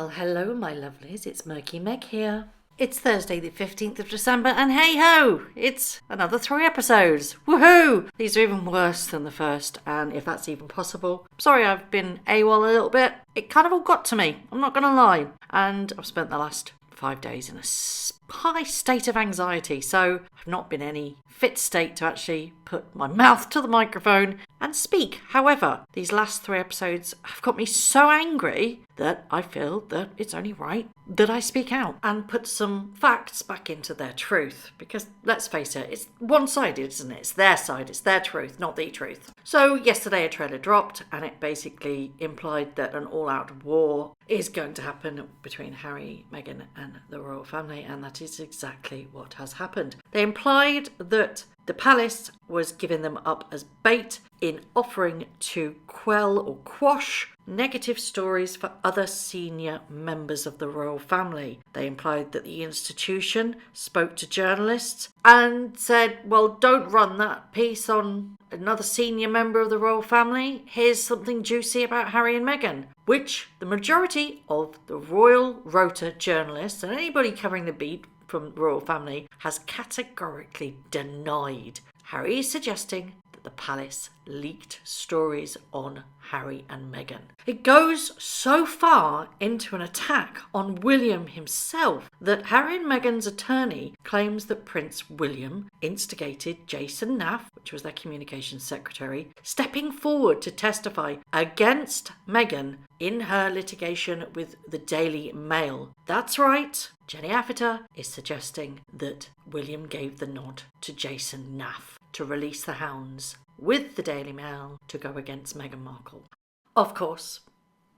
Well, hello, my lovelies. It's Murky Meg here. It's Thursday, the 15th of December, and hey ho! It's another 3 episodes. Woohoo! These are even worse than the first, and if that's even possible, sorry I've been AWOL a little bit. It kind of all got to me, I'm not gonna lie. And I've spent the last 5 days in a high state of anxiety, so I've not been in any fit state to actually put my mouth to the microphone and speak. However, these last 3 episodes have got me so angry that I feel that it's only right that I speak out and put some facts back into their truth. Because let's face it, it's one-sided, isn't it? It's their side, it's their truth, not the truth. So yesterday a trailer dropped and it basically implied that an all-out war is going to happen between Harry, Meghan and the royal family, and that is exactly what has happened. They implied that the palace was giving them up as bait in offering to quell or quash negative stories for other senior members of the royal family. They implied that the institution spoke to journalists and said, well, don't run that piece on another senior member of the royal family. Here's something juicy about Harry and Meghan, which the majority of the Royal Rota journalists and anybody covering the beat from the royal family has categorically denied. Harry is suggesting that the palace leaked stories on Harry and Meghan. It goes so far into an attack on William himself that Harry and Meghan's attorney claims that Prince William instigated Jason Naff, which was their communications secretary, stepping forward to testify against Meghan in her litigation with the Daily Mail. That's right, Jenny Affiter is suggesting that William gave the nod to Jason Naff to release the hounds with the Daily Mail to go against Meghan Markle. Of course,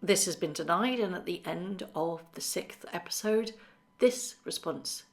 this has been denied, and at the end of the 6th episode, this response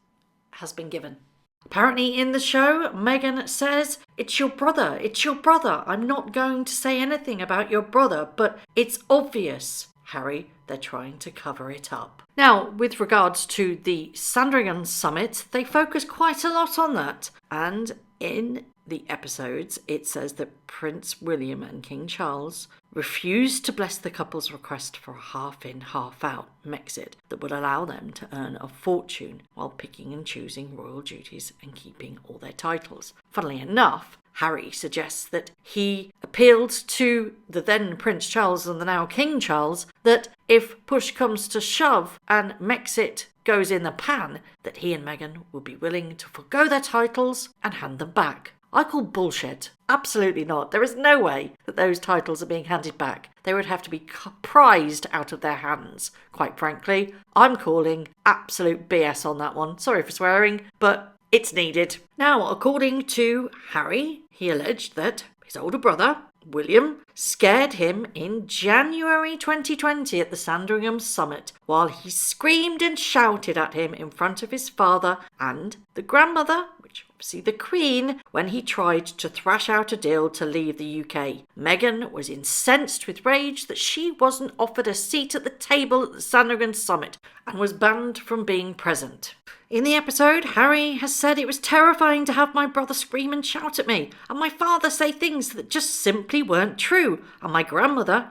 has been given. Apparently in the show, Meghan says, it's your brother, I'm not going to say anything about your brother, but it's obvious, Harry, they're trying to cover it up. Now, with regards to the Sandringham summit, they focus quite a lot on that, and in the episodes, it says that Prince William and King Charles refused to bless the couple's request for a half-in, half-out Megxit that would allow them to earn a fortune while picking and choosing royal duties and keeping all their titles. Funnily enough, Harry suggests that he appealed to the then Prince Charles and the now King Charles that if push comes to shove and Megxit goes in the pan, that he and Meghan would be willing to forgo their titles and hand them back. I call bullshit. Absolutely not. There is no way that those titles are being handed back. They would have to be prized out of their hands, quite frankly. I'm calling absolute BS on that one. Sorry for swearing, but it's needed. Now, according to Harry, he alleged that his older brother, William, scared him in January 2020 at the Sandringham summit while he screamed and shouted at him in front of his father and the grandmother, which obviously the Queen, when he tried to thrash out a deal to leave the UK. Meghan was incensed with rage that she wasn't offered a seat at the table at the Sandringham summit and was banned from being present. In the episode, Harry has said it was terrifying to have my brother scream and shout at me, and my father say things that just simply weren't true, and my grandmother,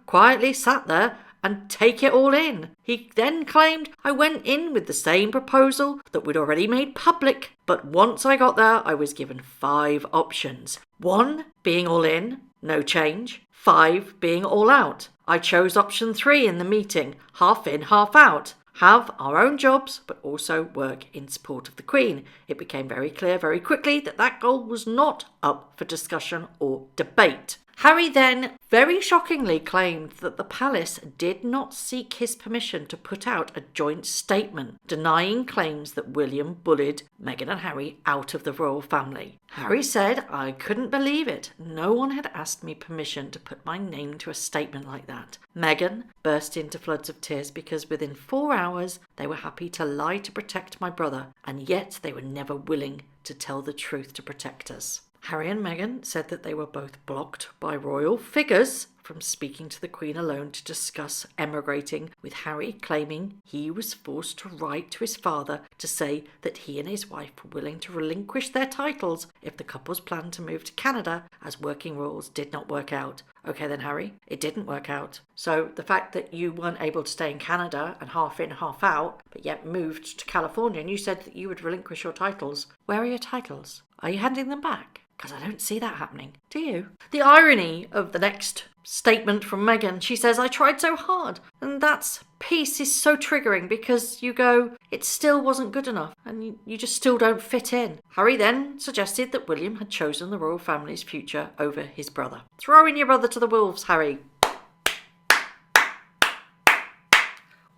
quietly sat there and take it all in. He then claimed I went in with the same proposal that we'd already made public, but once I got there, I was given 5 options. 1, being all in, no change. 5, being all out. I chose option 3 in the meeting, half in, half out. Have our own jobs, but also work in support of the Queen. It became very clear very quickly that that goal was not up for discussion or debate. Harry then very shockingly claimed that the palace did not seek his permission to put out a joint statement, denying claims that William bullied Meghan and Harry out of the royal family. Harry said, I couldn't believe it. No one had asked me permission to put my name to a statement like that. Meghan burst into floods of tears because within 4 hours they were happy to lie to protect my brother, and yet they were never willing to tell the truth to protect us. Harry and Meghan said that they were both blocked by royal figures from speaking to the Queen alone to discuss emigrating, with Harry claiming he was forced to write to his father to say that he and his wife were willing to relinquish their titles if the couple's plan to move to Canada as working royals did not work out. Okay then, Harry, it didn't work out. So the fact that you weren't able to stay in Canada and half in, half out, but yet moved to California and you said that you would relinquish your titles, where are your titles? Are you handing them back? Because I don't see that happening. Do you? The irony of the next statement from Meghan, she says, I tried so hard. And that piece is so triggering because you go, it still wasn't good enough and you just still don't fit in. Harry then suggested that William had chosen the royal family's future over his brother. Throw in your brother to the wolves, Harry.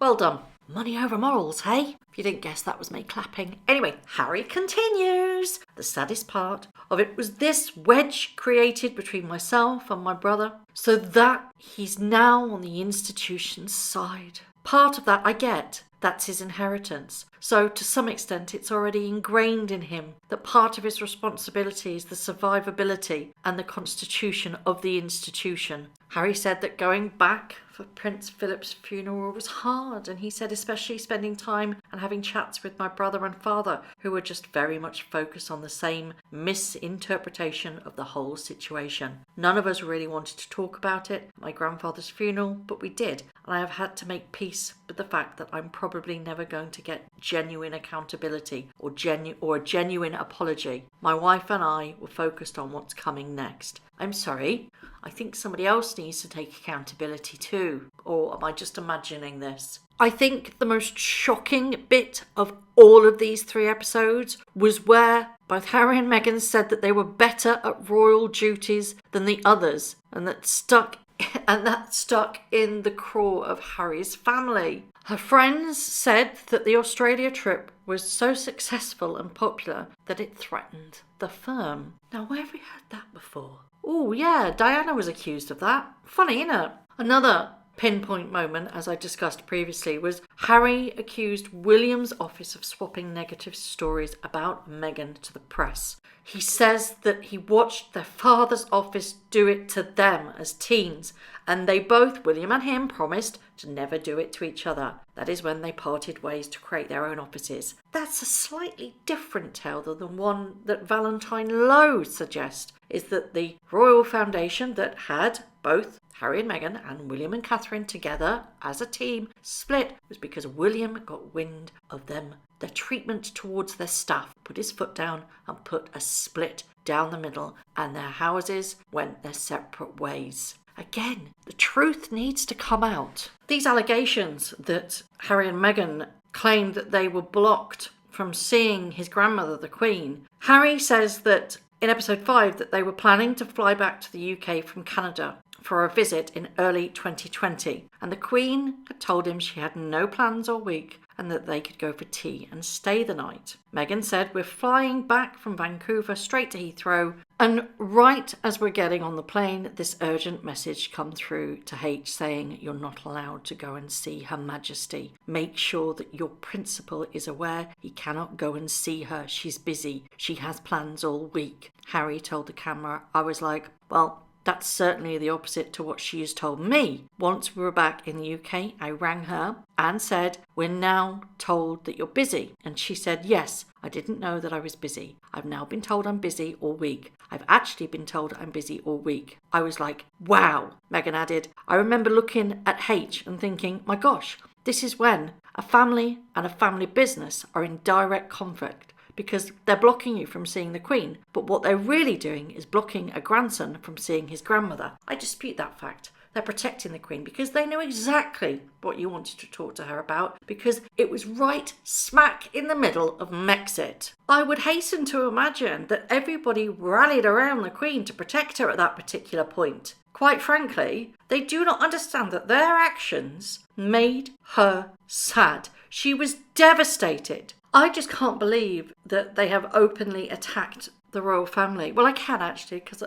Well done. Money over morals, hey? If you didn't guess, that was me clapping. Anyway, Harry continues. The saddest part of it was this wedge created between myself and my brother, so that he's now on the institution's side. Part of that I get. That's his inheritance. So to some extent, it's already ingrained in him that part of his responsibility is the survivability and the constitution of the institution. Harry said that going back for Prince Philip's funeral was hard, and he said especially spending time and having chats with my brother and father, who were just very much focused on the same misinterpretation of the whole situation. None of us really wanted to talk about it at my grandfather's funeral, but we did, and I have had to make peace with the fact that I'm probably never going to get genuine accountability or a genuine apology. My wife and I were focused on what's coming next. I'm sorry, I think somebody else needs to take accountability too. Or am I just imagining this? I think the most shocking bit of all of these 3 episodes was where both Harry and Meghan said that they were better at royal duties than the others, and that stuck in the craw of Harry's family. Her friends said that the Australia trip was so successful and popular that it threatened the firm. Now, where have we heard that before? Oh, yeah, Diana was accused of that. Funny, innit? Another pinpoint moment, as I discussed previously, was Harry accused William's office of swapping negative stories about Meghan to the press. He says that he watched their father's office do it to them as teens, and they both, William and him, promised to never do it to each other. That is when they parted ways to create their own offices. That's a slightly different tale than the one that Valentine Lowe suggests, is that the Royal Foundation that had both Harry and Meghan and William and Catherine together as a team split was because William got wind of them, their treatment towards their staff, put his foot down and put a split down the middle, and their houses went their separate ways. Again, the truth needs to come out. These allegations that Harry and Meghan claimed that they were blocked from seeing his grandmother, the Queen. Harry says that in episode 5 that they were planning to fly back to the UK from Canada for a visit in early 2020, and the Queen had told him she had no plans all week and that they could go for tea and stay the night. Meghan said, we're flying back from Vancouver straight to Heathrow, and right as we're getting on the plane, this urgent message come through to H saying you're not allowed to go and see Her Majesty. Make sure that your principal is aware he cannot go and see her. She's busy. She has plans all week. Harry told the camera, I was like, well, that's certainly the opposite to what she has told me. Once we were back in the UK, I rang her and said, we're now told that you're busy. And she said, yes, I didn't know that I was busy. I've now been told I'm busy all week. I've actually been told I'm busy all week. I was like, wow. Meghan added, I remember looking at H and thinking, my gosh, this is when a family and a family business are in direct conflict, because they're blocking you from seeing the Queen, but what they're really doing is blocking a grandson from seeing his grandmother. I dispute that fact. They're protecting the Queen because they knew exactly what you wanted to talk to her about, because it was right smack in the middle of Megxit. I would hasten to imagine that everybody rallied around the Queen to protect her at that particular point. Quite frankly, they do not understand that their actions made her sad. She was devastated. I just can't believe that they have openly attacked the royal family. Well, I can actually, because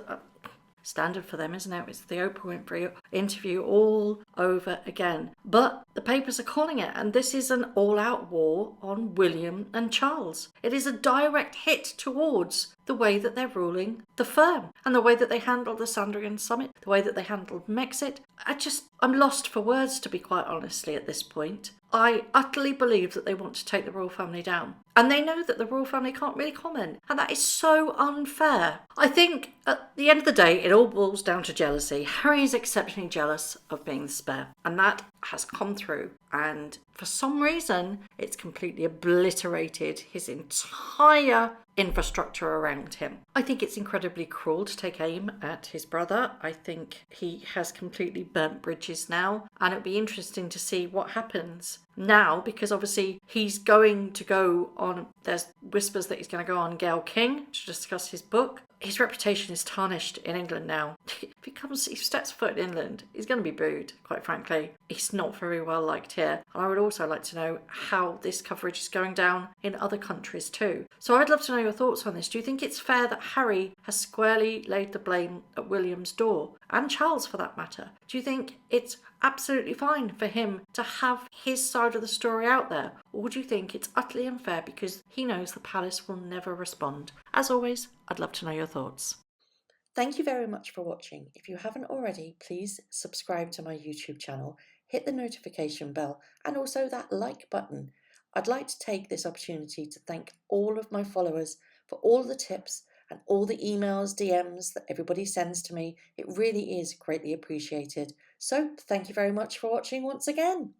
standard for them, isn't it? It's the Oprah Winfrey interview all over again. But the papers are calling it, and this is an all-out war on William and Charles. It is a direct hit towards the way that they're ruling the firm and the way that they handled the Sandringham summit, the way that they handled Megxit. I'm lost for words, to be quite honestly, at this point. I utterly believe that they want to take the royal family down. And they know that the royal family can't really comment. And that is so unfair. I think at the end of the day, it all boils down to jealousy. Harry is exceptionally jealous of being the spare. And that has come through. And for some reason, it's completely obliterated his entire infrastructure around him. I think it's incredibly cruel to take aim at his brother. I think he has completely burnt bridges now, and it'll be interesting to see what happens now, because obviously he's going to go on, there's whispers that he's going to go on Gayle King to discuss his book. His reputation is tarnished in England now. If he steps foot in England, he's going to be booed, quite frankly. He's not very well liked here. And I would also like to know how this coverage is going down in other countries too. So I'd love to know your thoughts on this. Do you think it's fair that Harry has squarely laid the blame at William's door, and Charles for that matter? Do you think it's absolutely fine for him to have his side of the story out there? Or do you think it's utterly unfair because he knows the palace will never respond? As always, I'd love to know your thoughts. Thank you very much for watching. If you haven't already, please subscribe to my YouTube channel, hit the notification bell and also that like button. I'd like to take this opportunity to thank all of my followers for all the tips and all the emails, DMs that everybody sends to me. It really is greatly appreciated. So thank you very much for watching once again.